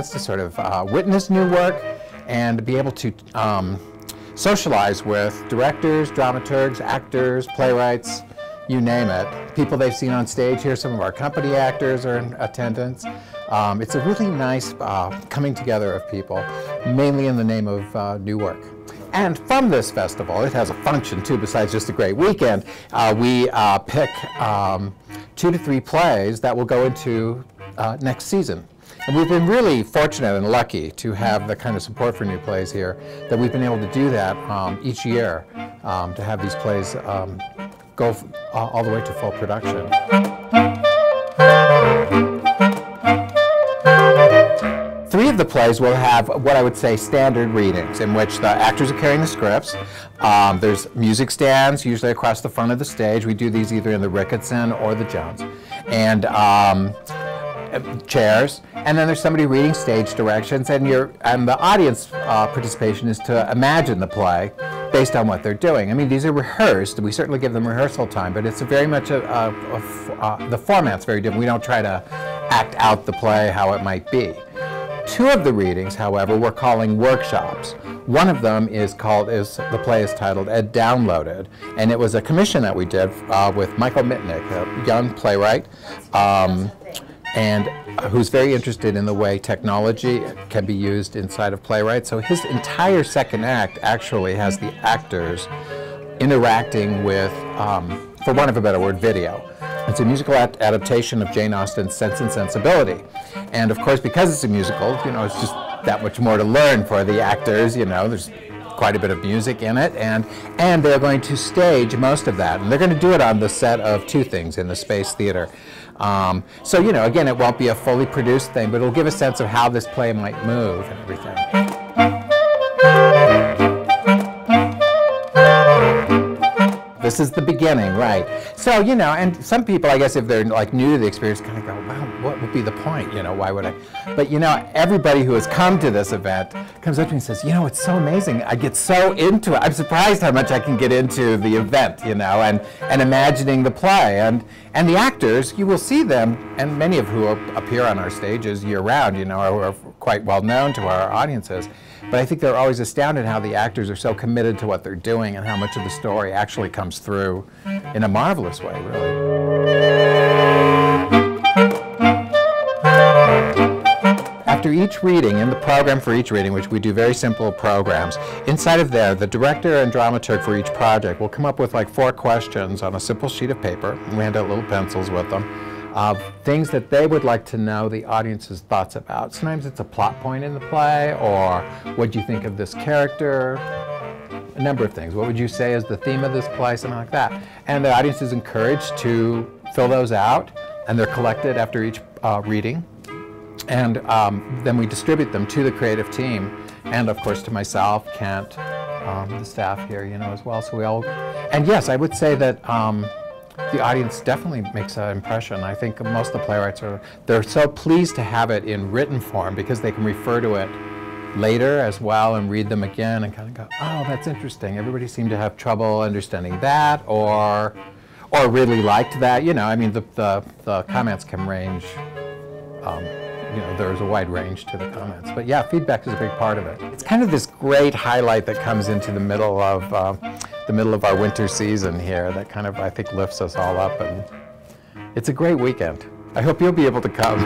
chance to sort of witness new work and be able to socialize with directors, dramaturgs, actors, playwrights, you name it. People they've seen on stage here, some of our company actors are in attendance. It's a really nice coming together of people, mainly in the name of new work. And from this festival, it has a function too, besides just a great weekend. We pick 2 to 3 plays that will go into next season. And we've been really fortunate and lucky to have the kind of support for new plays here, that we've been able to do that each year, to have these plays go all the way to full production. Three of the plays will have what I would say standard readings, in which the actors are carrying the scripts. There's music stands, usually across the front of the stage. We do these either in the Ricketson or the Jones. And chairs, and then there's somebody reading stage directions, and the audience participation is to imagine the play based on what they're doing. I mean, these are rehearsed. We certainly give them rehearsal time, but it's very much the format's very different. We don't try to act out the play how it might be. 2 of the readings, however, we're calling workshops. One of them the play is titled Ed Downloaded, and it was a commission that we did with Michael Mitnick, a young playwright, and who's very interested in the way technology can be used inside of playwrights. So his entire second act actually has the actors interacting with, for want of a better word, video. It's a musical adaptation of Jane Austen's Sense and Sensibility. And of course, because it's a musical, it's just that much more to learn for the actors, there's quite a bit of music in it, and they're going to stage most of that. And they're going to do it on the set of 2 things in the Space Theater. So, again, it won't be a fully produced thing, but it'll give a sense of how this play might move and everything. This is the beginning, right? So, and some people, I guess, if they're like new to the experience, kind of go, well, what would be the point? Why would I? But, everybody who has come to this event comes up to me and says, it's so amazing. I get so into it. I'm surprised how much I can get into the event, and imagining the play. And the actors, you will see them, and many of who appear on our stages year-round, are quite well known to our audiences. But I think they're always astounded how the actors are so committed to what they're doing and how much of the story actually comes through in a marvelous way, really. After each reading, in the program for each reading, which we do very simple programs, inside of there, the director and dramaturg for each project will come up with like 4 questions on a simple sheet of paper, and we hand out little pencils with them, of things that they would like to know the audience's thoughts about. Sometimes it's a plot point in the play, or what do you think of this character? A number of things. What would you say is the theme of this play? Something like that. And the audience is encouraged to fill those out, and they're collected after each reading. And then we distribute them to the creative team, and of course to myself, Kent, the staff here, as well. So we all, and yes, I would say that the audience definitely makes an impression. I think most of the playwrights they're so pleased to have it in written form because they can refer to it later as well and read them again and kind of go, oh, that's interesting. Everybody seemed to have trouble understanding that, or really liked that. I mean, the comments can range. There's a wide range to the comments. But yeah, feedback is a big part of it. It's kind of this great highlight that comes into the middle of our winter season here that kind of, I think, lifts us all up. And it's a great weekend. I hope you'll be able to come.